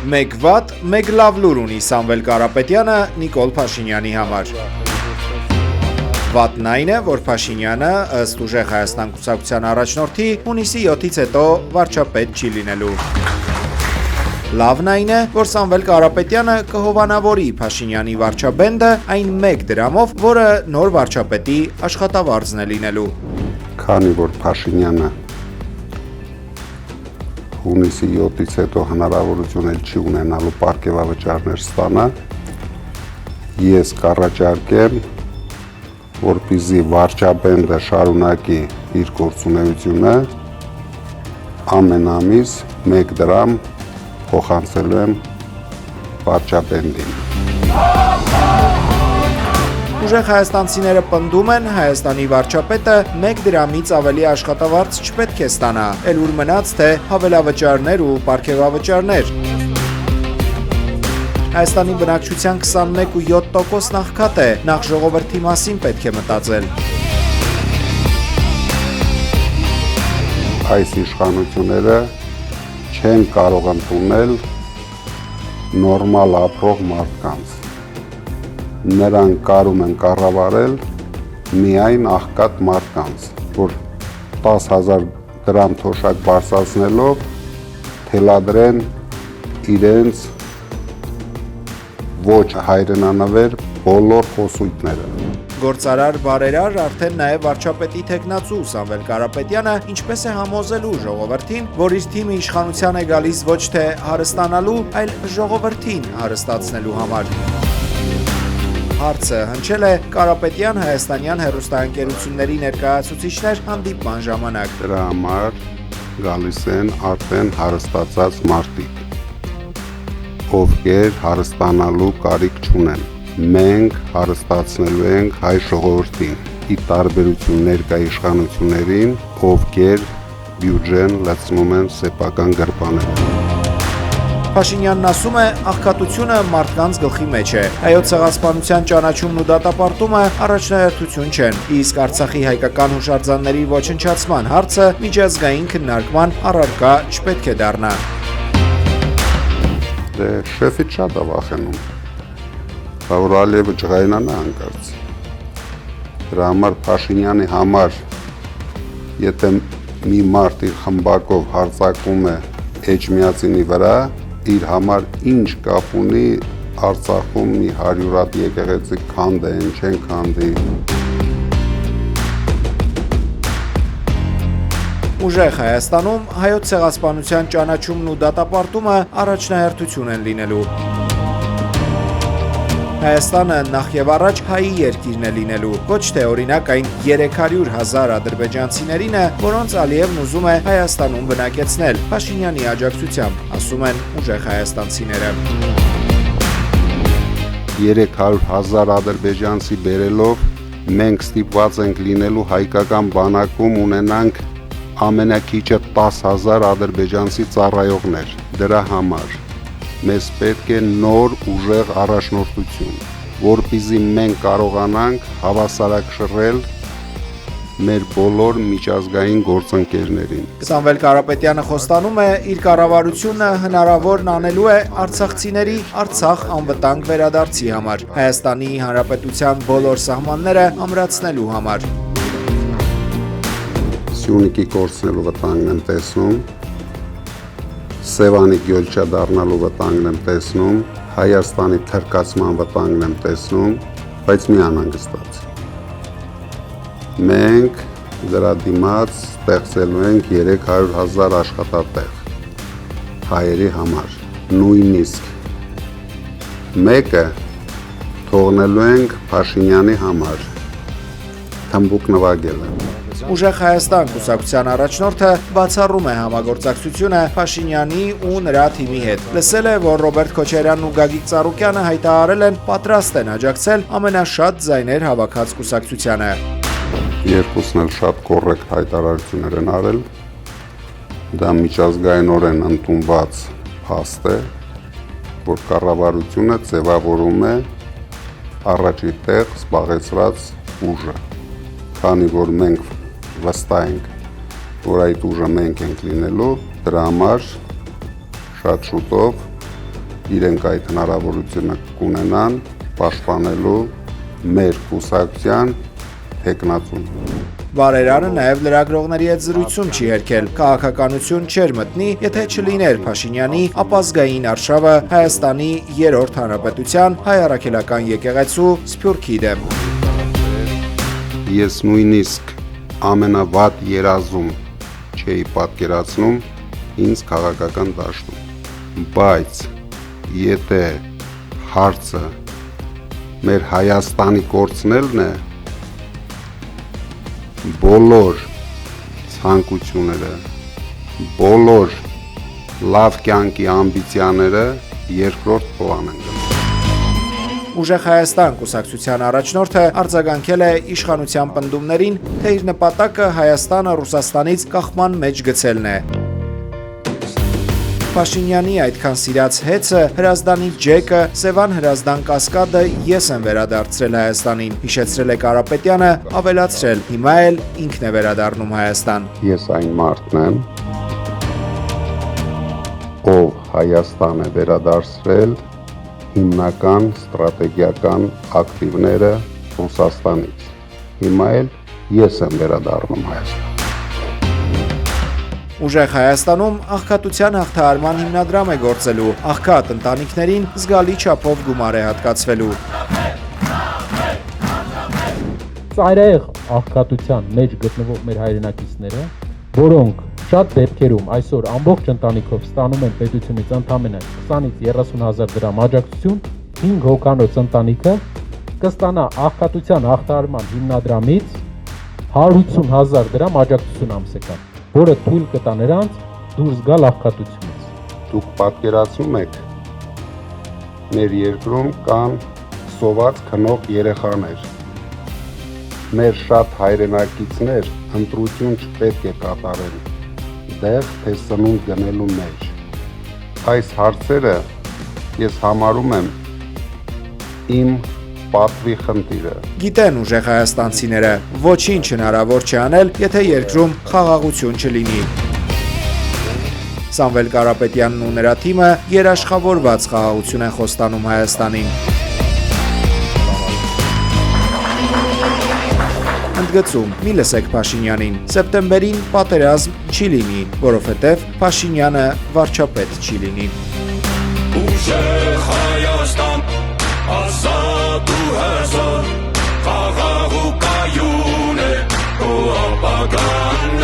Մեկ վատ, մեկ լավ լուր ունի Սամվել Կարապետյանը Նիկոլ Փաշինյանի համար։ Վատն այն է, որ Փաշինյանը, ըստ Ուժեղ Հայաստան կուսակցության առաջնորդի, հունիսի 7-ից հետո վարչապետ չի լինելու։ Լավն այն է, որ Սամվել Կարապետյանը կհովանավորի Փաշինյանի վարչաբենդը այն 1 դրամով, որը նոր վարչապետի աշխատավարձն է լինելու։ Քանի որ Փաշինյանը հունիսի 7-ից հետո հնարավորություն էլ չի ունենալու պարգևավճարներ ստանալ, ես կառաջարկեմ, որպեսզի վարչաբենդը շարունակի իր գործունեությունը, ամեն ամիս 1 դրամ փոխանցելու եմ վարչաբենդին։ Ուժեղ հայաստանցիները պնդում են, Հայաստանի վարչապետը 1 դրամից ավելի աշխատավարձ չպետք է ստանա, էլ ուր մնաց թե հավելավճարներ ու պարգևավճարներ։ Հայաստանի բնակչության 21.7% աղքատ է, նախ ժողովրդի մասին պետք է մտածել։ Այս իշխանությունները չեն կարող ընդունել նորմալ ապրող մարդկանց։ Նրանք կարում են կառավարել միայն աղքատ մարդկանց, որ 10,000 դրամ թոշակ բարձրացնելով թելադրեն իրենց ոչ հայրենանվեր բոլոր խոսույթները։ Գործարար բարերար արդեն նաև վարչապետի թեկնածու Սամվել Կարապետյանը ինչպես է համոզելու ժողովրդին, որ իր թիմը իշխանության է գալիս ոչ թե հարստանալու, այլ ժողովրդին հարստացնելու համար։ Հարցը հնչել է Կարապետյան հայաստանյան հեռուստաընկերությունների ներկայացուցիչներ հանդիպման ժամանակ։ Դրա համար գալիս են արդեն հարստացած մարդիկ, ովքեր հարստանալու կարիք չունեն։ Մենք հարստացնելու ենք հայ ժողովրդին, ի տարբերություն ներկա իշխանություններին, ովքեր բյուջեն լցնում են սեփական գրպաններում։ Փաշինյանն ասում է, աղքատությունը մարդկանց գլխի մեջ է։ Հայոց ցեղասպանության ճանաչումն ու դատապարտումը առաջնահերթություն չեն, իսկ Արցախի հայկական հուշարձանների ոչնչացման հարցը միջազգային քննարկման առարկա չպետք է դառնա։ Դե շեֆից շատ է վախենում, որ Ալիևը ջղայնանա հանկարծ։ Դրա համար Փաշինյանի համար, եթե մի մարդ իր խմբակով հարձակվում է Էջմիածինի վրա, իր համար ինչ կապ ունի Արցախում մի 100 հատ եկեղեցի քանդեն, չեն քանդի։ Ուժեղ Հայաստանում հայոց ցեղասպանության ճանաչումն ու դատապարտումը առաջնահերթություն են լինելու։ Հայաստանը նախ եւ առաջ հայի երկիրն է լինելու, ոչ թե օրինակ այն 300,000 ադրբեջանցիներինը, որոնց Ալիևն ուզում է Հայաստանում բնակեցնել, Փաշինյանի աջակցությամբ, ասում են ուժեղ հայաստանցիները։ 300,000 ադրբեջանցի բերելով մենք ստիպված ենք լինելու հայկական բանակում ունենանք ամենակիչը 10,000 ադրբեջանցի ծառայողներ։ Դրա համար մեզ պետք է նոր ուժեղ առաջնորդություն, որպեսզի մենք կարողանանք հավասարակշռել մեր բոլոր միջազգային գործընկերներին։ Սամվել Կարապետյանը խոստանում է, իր կառավարությունը հնարավորն անելու է արցախցիների Արցախ անվտանգ վերադարձի համար, Հայաստանի Հանրապետության բոլոր սահմանները ամրացնելու համար։ Սյունիքի կորցնելու վտանգն եմ տեսնում, Սևանի գյոլ չդառնալու վտանգն եմ տեսնում, Հայաստանի թրկացման վտանգն եմ տեսնում, բայց մի անհանգստացի։ Մենք դրա դիմաց ստեղծելու ենք 300,000 աշխատատեղ հայերի համար, նույնիսկ մեկը թողնելու ենք Փաշինյանի համար, թմբուկ նվագելը։ Ուժեղ Հայաստան կուսակցության առաջնորդը բացառում է համագործակցությունը Փաշինյանի ու նրա թիմի հետ։ Լսել է, որ Ռոբերտ Քոչարյանն ու Գագիկ Ծառուկյանը հայտարարել են պատրաստ են աջակցել ամենաշատ ձայներ հավաքած կուսակցությանը։ Երկուսն էլ շատ կոռեկտ հայտարարություններ են արել։ Դա միջազգայինորեն ընդունված փաստ է, որ կառավարությունը ձևավորում է առաջի տեղ զբաղեցրած ուժը, քանի որ մենք վստահ ենք, որ այդ ուժը մենք ենք լինելու, դրա համար շատ շուտով իրենք այդ հնարավորությունը կունենան պաշտպանելու մեր կուսակցության թեկնածուն։ Բարերարը նաև լրագրողների հետ զրույցում չի հերքել, քաղաքականություն չէր մտնի, եթե չլիներ Փաշինյանի ապազգային արշավը Հայաստանի երրորդ հանրապետության հայ առաքելական եկեղեցու Սփյուռքի դեմ։ Ես նույնիսկ ամենավատ երազում չէի պատկերացնում ինձ քաղաքական դաշտում, բայց եթե հարցը մեր Հայաստանի կորցնելն է, բոլոր ցանկությունները, բոլոր լավ կյանքի ամբիցիաները երկրորդ պլան են գնում։ Ուժեղ Հայաստան կուսակցության առաջնորդը արձագանքել է իշխանության պնդումներին, թե իր նպատակը Հայաստանը Ռուսաստանից կախման մեջ գցելն է։ Փաշինյանի այդքան սիրած հեծը, Հրազդանի ջեկը, Սևան Հրազդան կասկադը ես եմ վերադարձրել Հայաստանին, հիշեցրել է Կարապետյանը, ավելացրել, հիմա էլ ինքն է վերադառնում Հայաստան։ Ես այն մարդն եմ, ով Հայաստան է վերադարձրել հիմնական ստրատեգիական ակտիվները Ռուսաստանից։ Հիմա էլ ես եմ վերադառնում Հայաստան։ Ուժեղ Հայաստանում աղքատության հաղթահարման հիմնադրամ է գործելու, աղքատ ընտանիքներին զգալի չափով գումար է հատկացվելու։ Ծայրահեղ աղքատության մեջ գտնվող մեր հայրենակիցները, որոնք շատ դեպքերում այսօր ամբողջ ընտանիքով ստանում են պետությունից ընդամենը 20-ից 30,000 դրամ աջակցություն, 5 հոգանոց ընտանիքը կստանա աղքատության հաղթահարման հիմնադրամից 180,000 դրամ աջակցություն ամսեկան, որը թույլ կտա նրանց դուրս գալ աղքատությունից։ Դուք պատկերացնում եք, մեր երկրում կան սոված քնող երեխաներ։ Մեր շատ հայրենակիցներ ընտրություն չպետք է կատարեն դեղ թե սնունդ գնելու մեջ։ Այս հարցերը ես համարում եմ իմ պատվի խնդիրը։ Գիտեն ուժեղ հայաստանցիները, ոչինչ հնարավոր չի անել, եթե երկրում խաղաղություն չլինի։ Սամվել Կարապետյանն ու նրա թիմը երաշխավորված խաղաղություն են խոստանում Հայաստանին։ Ընդգծում՝ մի լսեք Փաշինյանին, սեպտեմբերին պատերազմ չի լինի, որովհետև Փաշինյանը վարչապետ չի լինի։ Ուժեղ Հայաստան, ազատ ու հզոր, խաղաղ ու կայուն է, քո ապագան